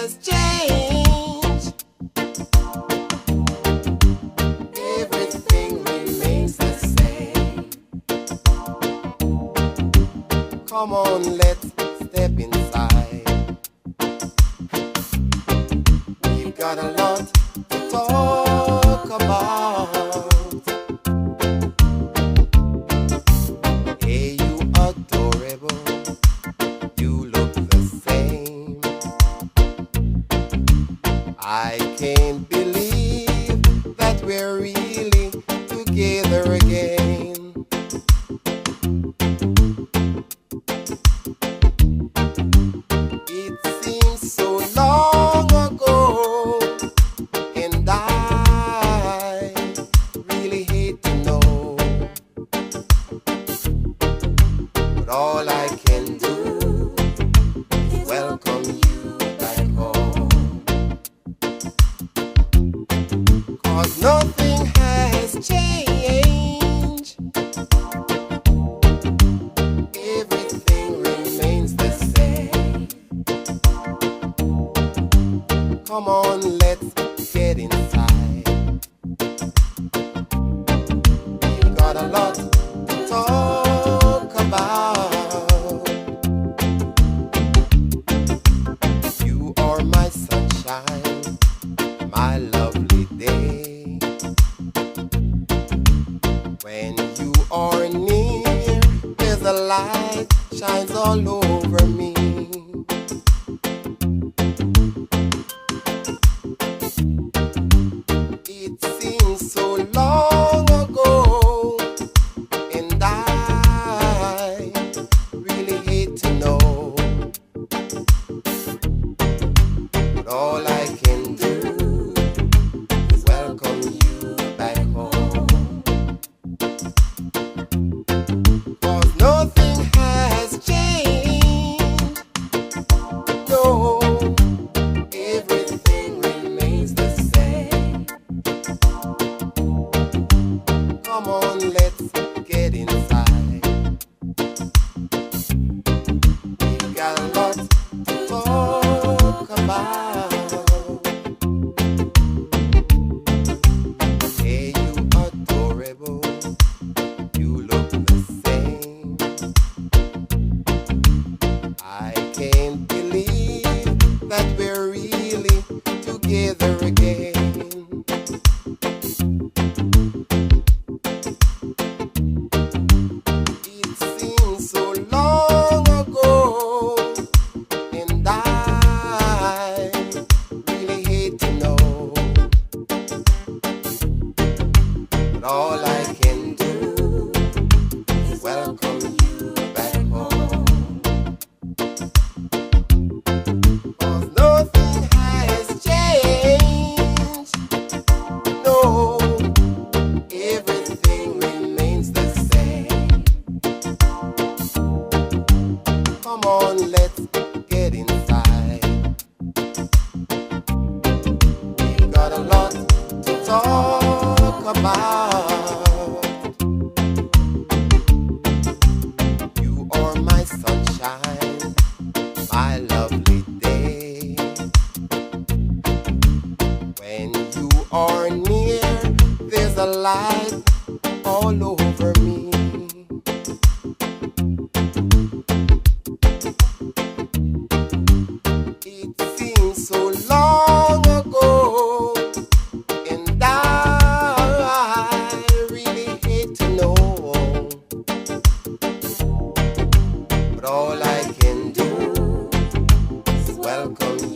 has changed. Everything remains the same. Come on, let's step inside. We've got a lot to talk about. Hey, you adorable. You look the same. I can't believe that we're really together again. It seems so long ago, and I really hate to know, but all I can do is welcome you back home. 'Cause nothing has changed. Everything remains the same. Come on, let's get inside. We've got a lot to talk about. You are my sunshine, my lovely day. When you are near, there's a light shines all over me. It seems so long ago, and I really hate to know, but all I can do is welcome you back home. 'Cause nothing has changed. No, everything remains the same. Come on, let's get inside. We've got a lot to talk about. Hey, you adorable. You look the same. I can't believe that we're really together again. It seems so long ago, and I really hate to know, but all I can do is welcome you back home. 'Cause nothing has changed. No, everything remains the same. Come on, let's get inside. We've got a lot to talk about. You are my sunshine, my lovely day. When you are near, there's a light all over me. It seems so long ago, and I really hate to know, but all I can do is welcome you